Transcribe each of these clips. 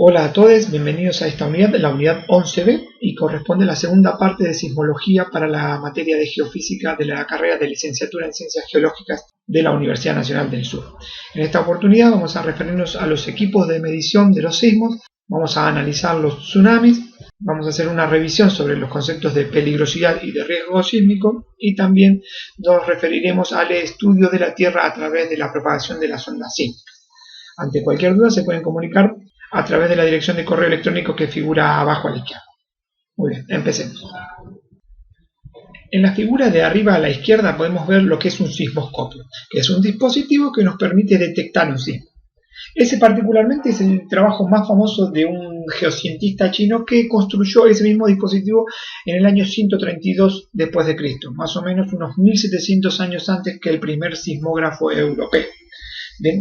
Hola a todos, bienvenidos a esta unidad, la unidad 11B, y corresponde a la segunda parte de sismología para la materia de geofísica de la carrera de licenciatura en Ciencias Geológicas de la Universidad Nacional del Sur. En esta oportunidad vamos a referirnos a los equipos de medición de los sismos, vamos a analizar los tsunamis, vamos a hacer una revisión sobre los conceptos de peligrosidad y de riesgo sísmico, y también nos referiremos al estudio de la Tierra a través de la propagación de las ondas sísmicas. Ante cualquier duda se pueden comunicar a través de la dirección de correo electrónico que figura abajo a la izquierda. Muy bien, empecemos. En la figura de arriba a la izquierda podemos ver lo que es un sismoscopio, que es un dispositivo que nos permite detectar un sismo. Ese particularmente es el trabajo más famoso de un geocientista chino que construyó ese mismo dispositivo en el año 132 después de Cristo, más o menos unos 1700 años antes que el primer sismógrafo europeo.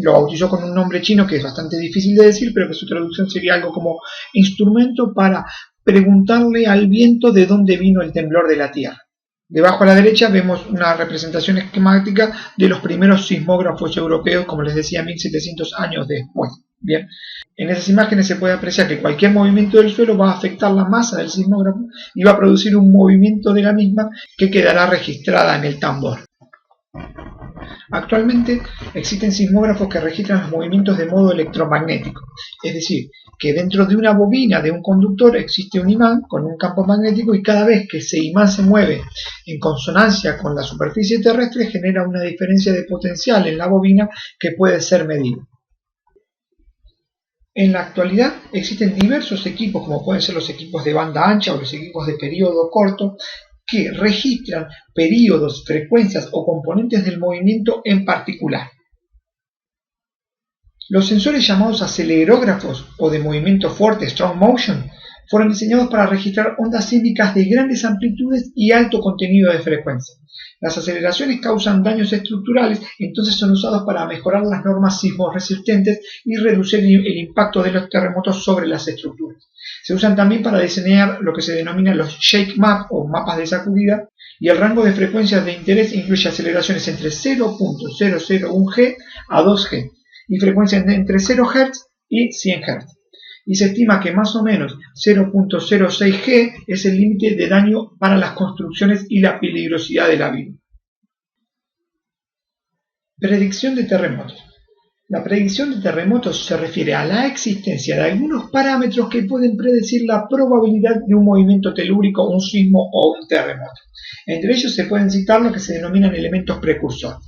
Lo bautizó con un nombre chino que es bastante difícil de decir, pero que su traducción sería algo como instrumento para preguntarle al viento de dónde vino el temblor de la Tierra. Debajo a la derecha vemos una representación esquemática de los primeros sismógrafos europeos, como les decía, 1700 años después. Bien, en esas imágenes se puede apreciar que cualquier movimiento del suelo va a afectar la masa del sismógrafo y va a producir un movimiento de la misma que quedará registrada en el tambor. Actualmente existen sismógrafos que registran los movimientos de modo electromagnético, es decir, que dentro de una bobina de un conductor existe un imán con un campo magnético y cada vez que ese imán se mueve en consonancia con la superficie terrestre genera una diferencia de potencial en la bobina que puede ser medida. En la actualidad existen diversos equipos, como pueden ser los equipos de banda ancha o los equipos de periodo corto, que registran períodos, frecuencias o componentes del movimiento en particular. Los sensores llamados acelerógrafos o de movimiento fuerte, strong motion, fueron diseñados para registrar ondas sísmicas de grandes amplitudes y alto contenido de frecuencia. Las aceleraciones causan daños estructurales, entonces son usados para mejorar las normas sismorresistentes y reducir el impacto de los terremotos sobre las estructuras. Se usan también para diseñar lo que se denomina los shake maps o mapas de sacudida, y el rango de frecuencias de interés incluye aceleraciones entre 0.001 G a 2 G y frecuencias entre 0 Hz y 100 Hz. Y se estima que más o menos 0.06 G es el límite de daño para las construcciones y la peligrosidad de la vida. Predicción de terremotos. La predicción de terremotos se refiere a la existencia de algunos parámetros que pueden predecir la probabilidad de un movimiento telúrico, un sismo o un terremoto. Entre ellos se pueden citar lo que se denominan elementos precursores.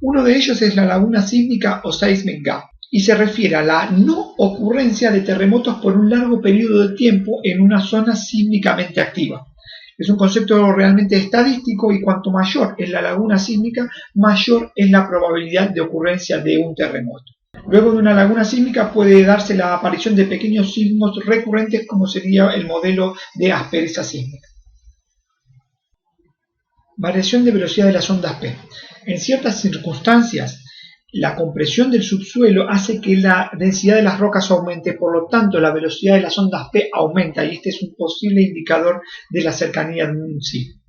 Uno de ellos es la laguna sísmica o seismic gap, y se refiere a la no ocurrencia de terremotos por un largo periodo de tiempo en una zona sísmicamente activa. Es un concepto realmente estadístico y cuanto mayor es la laguna sísmica, mayor es la probabilidad de ocurrencia de un terremoto. Luego de una laguna sísmica puede darse la aparición de pequeños sismos recurrentes, como sería el modelo de aspereza sísmica. Variación de velocidad de las ondas P. En ciertas circunstancias, la compresión del subsuelo hace que la densidad de las rocas aumente, por lo tanto la velocidad de las ondas P aumenta, y este es un posible indicador de la cercanía de un sismo.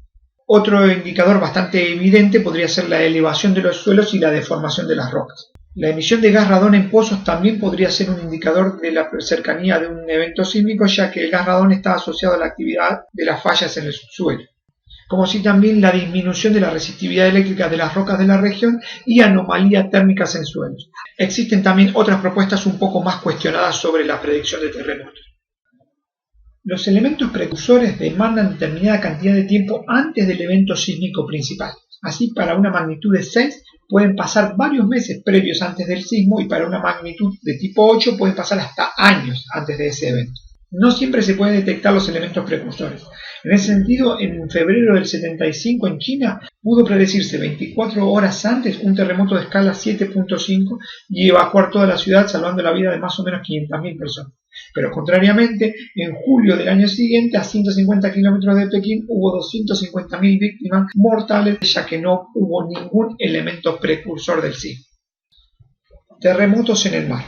Otro indicador bastante evidente podría ser la elevación de los suelos y la deformación de las rocas. La emisión de gas radón en pozos también podría ser un indicador de la cercanía de un evento sísmico, ya que el gas radón está asociado a la actividad de las fallas en el subsuelo, como así también la disminución de la resistividad eléctrica de las rocas de la región y anomalías térmicas en suelos. Existen también otras propuestas un poco más cuestionadas sobre la predicción de terremotos. Los elementos precursores demandan determinada cantidad de tiempo antes del evento sísmico principal. Así, para una magnitud de 6 pueden pasar varios meses previos antes del sismo, y para una magnitud de tipo 8 pueden pasar hasta años antes de ese evento. No siempre se pueden detectar los elementos precursores. En ese sentido, en febrero del 75 en China pudo predecirse 24 horas antes un terremoto de escala 7.5 y evacuar toda la ciudad, salvando la vida de más o menos 500.000 personas. Pero contrariamente, en julio del año siguiente, a 150 kilómetros de Pekín, hubo 250.000 víctimas mortales, ya que no hubo ningún elemento precursor del sismo. Terremotos en el mar.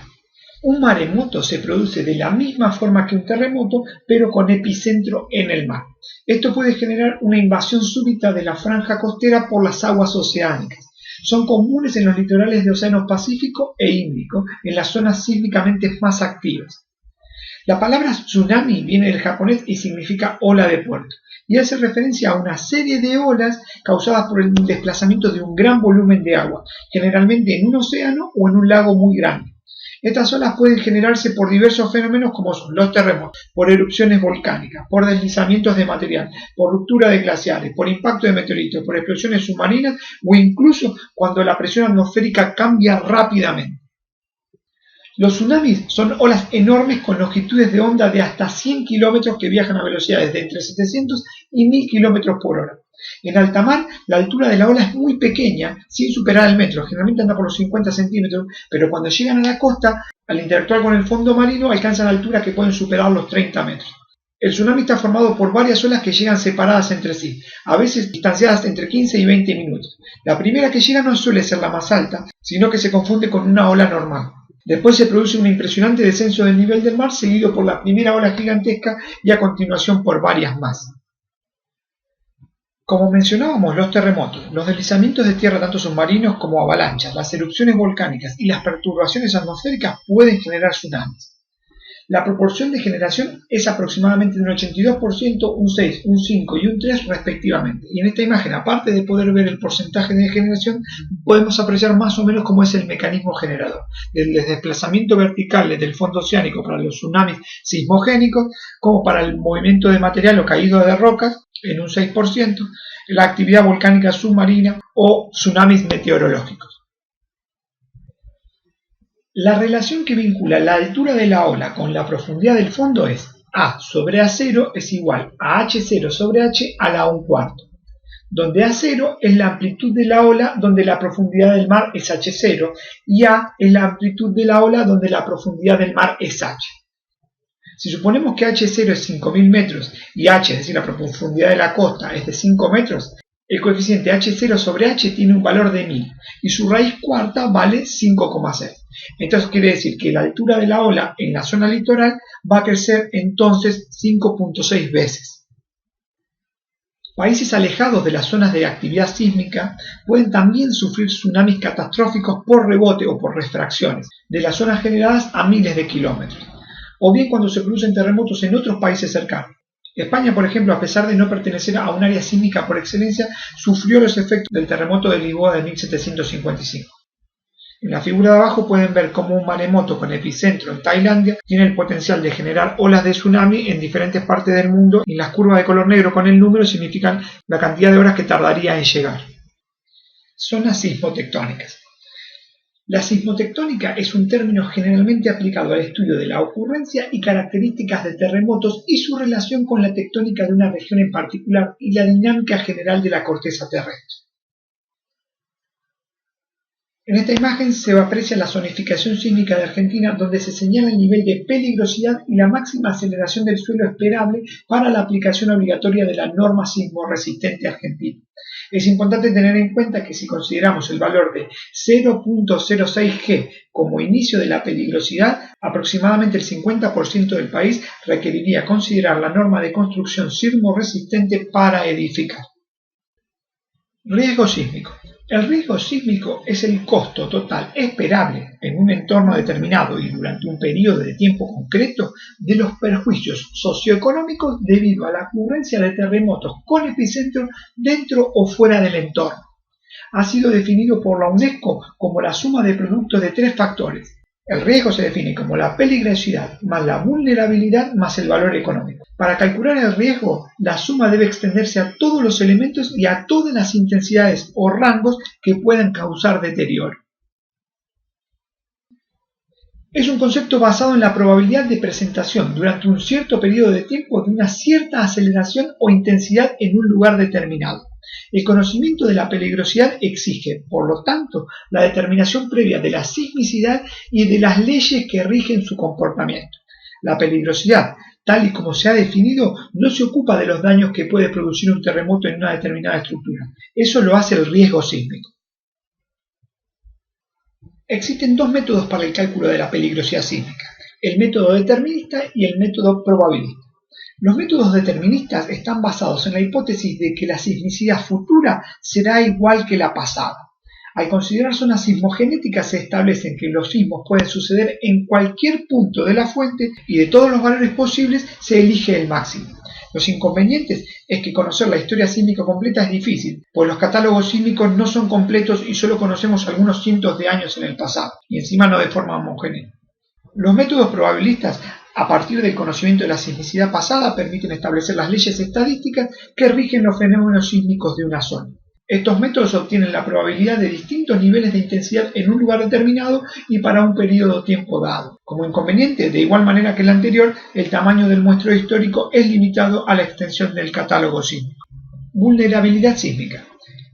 Un maremoto se produce de la misma forma que un terremoto, pero con epicentro en el mar. Esto puede generar una invasión súbita de la franja costera por las aguas oceánicas. Son comunes en los litorales de Océano Pacífico e Índico, en las zonas sísmicamente más activas. La palabra tsunami viene del japonés y significa ola de puerto, y hace referencia a una serie de olas causadas por el desplazamiento de un gran volumen de agua, generalmente en un océano o en un lago muy grande. Estas olas pueden generarse por diversos fenómenos como son los terremotos, por erupciones volcánicas, por deslizamientos de material, por ruptura de glaciares, por impacto de meteoritos, por explosiones submarinas o incluso cuando la presión atmosférica cambia rápidamente. Los tsunamis son olas enormes con longitudes de onda de hasta 100 kilómetros que viajan a velocidades de entre 700 y 1000 kilómetros por hora. En alta mar, la altura de la ola es muy pequeña, sin superar el metro, generalmente anda por los 50 centímetros, pero cuando llegan a la costa, al interactuar con el fondo marino, alcanzan alturas que pueden superar los 30 metros. El tsunami está formado por varias olas que llegan separadas entre sí, a veces distanciadas entre 15 y 20 minutos. La primera que llega no suele ser la más alta, sino que se confunde con una ola normal. Después se produce un impresionante descenso del nivel del mar, seguido por la primera ola gigantesca y a continuación por varias más. Como mencionábamos, los terremotos, los deslizamientos de tierra tanto submarinos como avalanchas, las erupciones volcánicas y las perturbaciones atmosféricas pueden generar tsunamis. La proporción de generación es aproximadamente de un 82%, un 6, un 5 y un 3 respectivamente. Y en esta imagen, aparte de poder ver el porcentaje de generación, podemos apreciar más o menos cómo es el mecanismo generador. Desde el desplazamiento vertical desde el fondo oceánico para los tsunamis sismogénicos, como para el movimiento de material o caída de rocas, en un 6%, la actividad volcánica submarina o tsunamis meteorológicos. La relación que vincula la altura de la ola con la profundidad del fondo es A sobre A0 es igual a H0 sobre H a la 1/4, donde A0 es la amplitud de la ola donde la profundidad del mar es H0 y A es la amplitud de la ola donde la profundidad del mar es H. Si suponemos que H0 es 5000 metros y H, es decir, la profundidad de la costa, es de 5 metros, el coeficiente H0 sobre H tiene un valor de 1000 y su raíz cuarta vale 5,6. Entonces quiere decir que la altura de la ola en la zona litoral va a crecer entonces 5,6 veces. Países alejados de las zonas de actividad sísmica pueden también sufrir tsunamis catastróficos por rebote o por refracciones de las zonas generadas a miles de kilómetros, o bien cuando se producen terremotos en otros países cercanos. España, por ejemplo, a pesar de no pertenecer a un área sísmica por excelencia, sufrió los efectos del terremoto de Lisboa de 1755. En la figura de abajo pueden ver cómo un maremoto con epicentro en Tailandia tiene el potencial de generar olas de tsunami en diferentes partes del mundo, y las curvas de color negro con el número significan la cantidad de horas que tardaría en llegar. Zonas sismotectónicas. La sismotectónica es un término generalmente aplicado al estudio de la ocurrencia y características de terremotos y su relación con la tectónica de una región en particular y la dinámica general de la corteza terrestre. En esta imagen se aprecia la zonificación sísmica de Argentina, donde se señala el nivel de peligrosidad y la máxima aceleración del suelo esperable para la aplicación obligatoria de la norma sismorresistente argentina. Es importante tener en cuenta que si consideramos el valor de 0.06 G como inicio de la peligrosidad, aproximadamente el 50% del país requeriría considerar la norma de construcción sismorresistente para edificar. Riesgo sísmico. El riesgo sísmico es el costo total esperable en un entorno determinado y durante un periodo de tiempo concreto de los perjuicios socioeconómicos debido a la ocurrencia de terremotos con epicentro dentro o fuera del entorno. Ha sido definido por la UNESCO como la suma de productos de tres factores. El riesgo se define como la peligrosidad más la vulnerabilidad más el valor económico. Para calcular el riesgo, la suma debe extenderse a todos los elementos y a todas las intensidades o rangos que puedan causar deterioro. Es un concepto basado en la probabilidad de presentación durante un cierto periodo de tiempo de una cierta aceleración o intensidad en un lugar determinado. El conocimiento de la peligrosidad exige, por lo tanto, la determinación previa de la sismicidad y de las leyes que rigen su comportamiento. La peligrosidad, tal y como se ha definido, no se ocupa de los daños que puede producir un terremoto en una determinada estructura. Eso lo hace el riesgo sísmico. Existen dos métodos para el cálculo de la peligrosidad sísmica: el método determinista y el método probabilista. Los métodos deterministas están basados en la hipótesis de que la sismicidad futura será igual que la pasada. Al considerar zonas sismogenéticas se establecen que los sismos pueden suceder en cualquier punto de la fuente y de todos los valores posibles se elige el máximo. Los inconvenientes es que conocer la historia sísmica completa es difícil, pues los catálogos sísmicos no son completos y solo conocemos algunos cientos de años en el pasado, y encima no de forma homogénea. Los métodos probabilistas, a partir del conocimiento de la sismicidad pasada, permiten establecer las leyes estadísticas que rigen los fenómenos sísmicos de una zona. Estos métodos obtienen la probabilidad de distintos niveles de intensidad en un lugar determinado y para un periodo de tiempo dado. Como inconveniente, de igual manera que el anterior, el tamaño del muestreo histórico es limitado a la extensión del catálogo sísmico. Vulnerabilidad sísmica.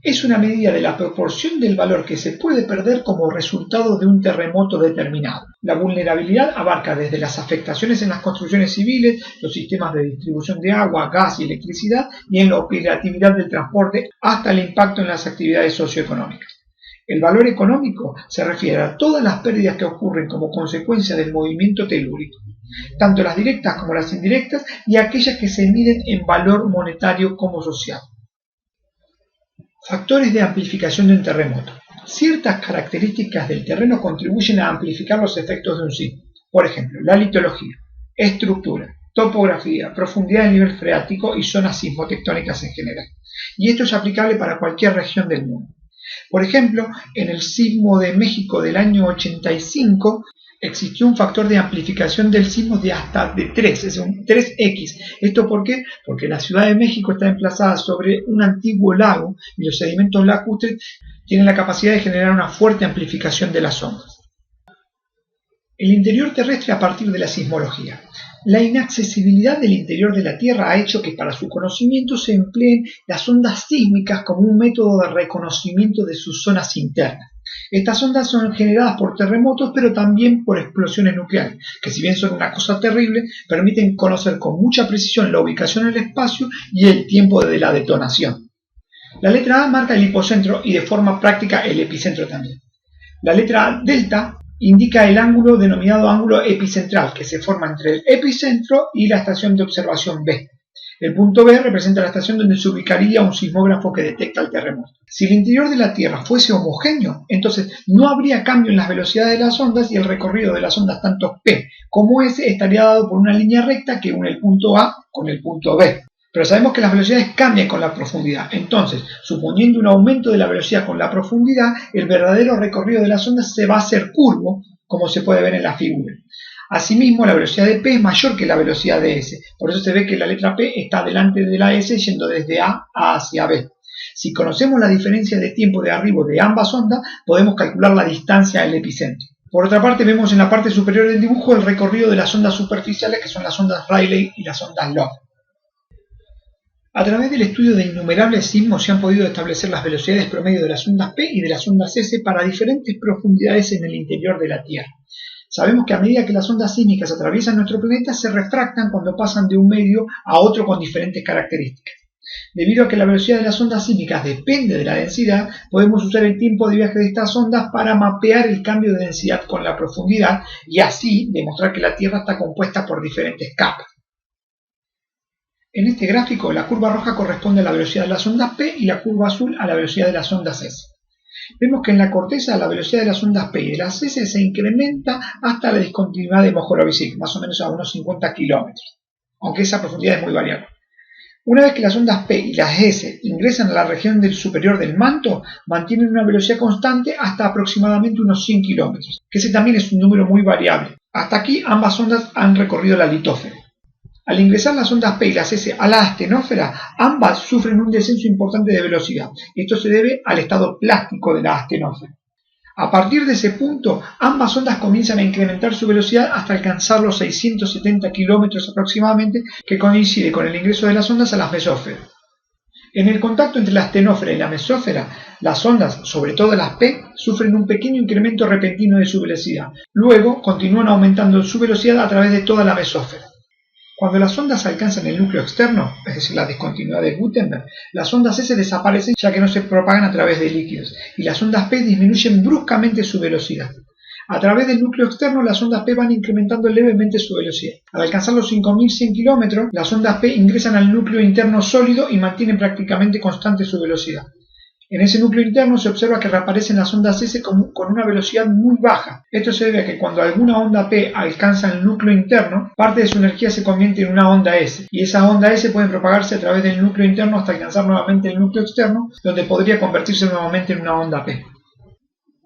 Es una medida de la proporción del valor que se puede perder como resultado de un terremoto determinado. La vulnerabilidad abarca desde las afectaciones en las construcciones civiles, los sistemas de distribución de agua, gas y electricidad y en la operatividad del transporte hasta el impacto en las actividades socioeconómicas. El valor económico se refiere a todas las pérdidas que ocurren como consecuencia del movimiento telúrico, tanto las directas como las indirectas y aquellas que se miden en valor monetario como social. Factores de amplificación de un terremoto. Ciertas características del terreno contribuyen a amplificar los efectos de un sismo. Por ejemplo, la litología, estructura, topografía, profundidad del nivel freático y zonas sismotectónicas en general. Y esto es aplicable para cualquier región del mundo. Por ejemplo, en el sismo de México del año 85, existió un factor de amplificación del sismo de hasta de 3, es un 3x. ¿Esto por qué? Porque la Ciudad de México está emplazada sobre un antiguo lago y los sedimentos lacustres tienen la capacidad de generar una fuerte amplificación de las ondas. El interior terrestre a partir de la sismología. La inaccesibilidad del interior de la Tierra ha hecho que para su conocimiento se empleen las ondas sísmicas como un método de reconocimiento de sus zonas internas. Estas ondas son generadas por terremotos, pero también por explosiones nucleares, que si bien son una cosa terrible, permiten conocer con mucha precisión la ubicación en el espacio y el tiempo de la detonación. La letra A marca el hipocentro y de forma práctica el epicentro también. La letra delta indica el ángulo denominado ángulo epicentral, que se forma entre el epicentro y la estación de observación B. El punto B representa la estación donde se ubicaría un sismógrafo que detecta el terremoto. Si el interior de la Tierra fuese homogéneo, entonces no habría cambio en las velocidades de las ondas y el recorrido de las ondas tanto P como S estaría dado por una línea recta que une el punto A con el punto B. Pero sabemos que las velocidades cambian con la profundidad. Entonces, suponiendo un aumento de la velocidad con la profundidad, el verdadero recorrido de las ondas se va a hacer curvo, como se puede ver en la figura. Asimismo, la velocidad de P es mayor que la velocidad de S. Por eso se ve que la letra P está delante de la S yendo desde A hacia B. Si conocemos la diferencia de tiempo de arribo de ambas ondas, podemos calcular la distancia al epicentro. Por otra parte, vemos en la parte superior del dibujo el recorrido de las ondas superficiales, que son las ondas Rayleigh y las ondas Love. A través del estudio de innumerables sismos se han podido establecer las velocidades promedio de las ondas P y de las ondas S para diferentes profundidades en el interior de la Tierra. Sabemos que a medida que las ondas sísmicas atraviesan nuestro planeta se refractan cuando pasan de un medio a otro con diferentes características. Debido a que la velocidad de las ondas sísmicas depende de la densidad, podemos usar el tiempo de viaje de estas ondas para mapear el cambio de densidad con la profundidad y así demostrar que la Tierra está compuesta por diferentes capas. En este gráfico, la curva roja corresponde a la velocidad de las ondas P y la curva azul a la velocidad de las ondas S. Vemos que en la corteza la velocidad de las ondas P y de las S se incrementa hasta la discontinuidad de Mohorovicic, más o menos a unos 50 kilómetros, aunque esa profundidad es muy variable. Una vez que las ondas P y las S ingresan a la región superior del manto, mantienen una velocidad constante hasta aproximadamente unos 100 kilómetros, que ese también es un número muy variable. Hasta aquí ambas ondas han recorrido la litósfera. Al ingresar las ondas P y las S a la astenósfera, ambas sufren un descenso importante de velocidad. Esto se debe al estado plástico de la astenósfera. A partir de ese punto, ambas ondas comienzan a incrementar su velocidad hasta alcanzar los 670 kilómetros aproximadamente, que coincide con el ingreso de las ondas a la mesósfera. En el contacto entre la astenósfera y la mesósfera, las ondas, sobre todo las P, sufren un pequeño incremento repentino de su velocidad. Luego, continúan aumentando su velocidad a través de toda la mesósfera. Cuando las ondas alcanzan el núcleo externo, es decir, la discontinuidad de Gutenberg, las ondas S desaparecen ya que no se propagan a través de líquidos, y las ondas P disminuyen bruscamente su velocidad. A través del núcleo externo, las ondas P van incrementando levemente su velocidad. Al alcanzar los 5100 kilómetros, las ondas P ingresan al núcleo interno sólido y mantienen prácticamente constante su velocidad. En ese núcleo interno se observa que reaparecen las ondas S con una velocidad muy baja. Esto se debe a que cuando alguna onda P alcanza el núcleo interno, parte de su energía se convierte en una onda S, y esas ondas S pueden propagarse a través del núcleo interno hasta alcanzar nuevamente el núcleo externo, donde podría convertirse nuevamente en una onda P.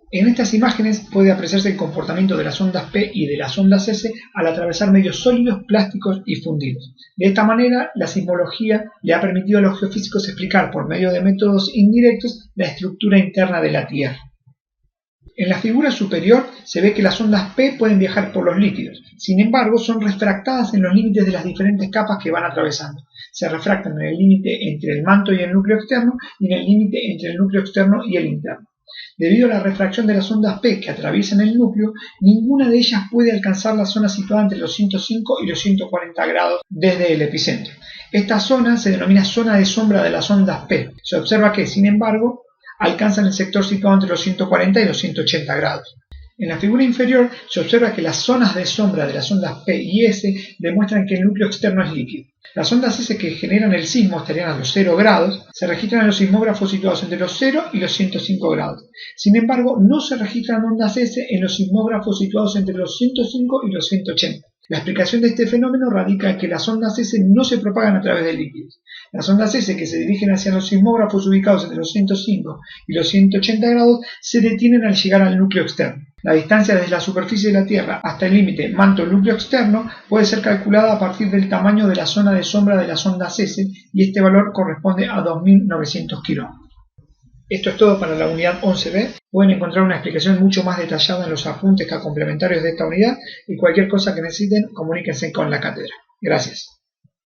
En estas imágenes puede apreciarse el comportamiento de las ondas P y de las ondas S al atravesar medios sólidos, plásticos y fundidos. De esta manera, la sismología le ha permitido a los geofísicos explicar por medio de métodos indirectos la estructura interna de la Tierra. En la figura superior se ve que las ondas P pueden viajar por los líquidos, sin embargo son refractadas en los límites de las diferentes capas que van atravesando. Se refractan en el límite entre el manto y el núcleo externo y en el límite entre el núcleo externo y el interno. Debido a la refracción de las ondas P que atraviesan el núcleo, ninguna de ellas puede alcanzar la zona situada entre los 105 y los 140 grados desde el epicentro. Esta zona se denomina zona de sombra de las ondas P. Se observa que, sin embargo, alcanzan el sector situado entre los 140 y los 180 grados. En la figura inferior se observa que las zonas de sombra de las ondas P y S demuestran que el núcleo externo es líquido. Las ondas S que generan el sismo estarían a los 0 grados, se registran en los sismógrafos situados entre los 0 y los 105 grados. Sin embargo, no se registran ondas S en los sismógrafos situados entre los 105 y los 180. La explicación de este fenómeno radica en que las ondas S no se propagan a través de líquidos. Las ondas S que se dirigen hacia los sismógrafos ubicados entre los 105 y los 180 grados se detienen al llegar al núcleo externo. La distancia desde la superficie de la Tierra hasta el límite manto-núcleo externo puede ser calculada a partir del tamaño de la zona de sombra de las ondas S, y este valor corresponde a 2.900 kilómetros. Esto es todo para la unidad 11B. Pueden encontrar una explicación mucho más detallada en los apuntes complementarios de esta unidad, y cualquier cosa que necesiten, comuníquense con la cátedra. Gracias.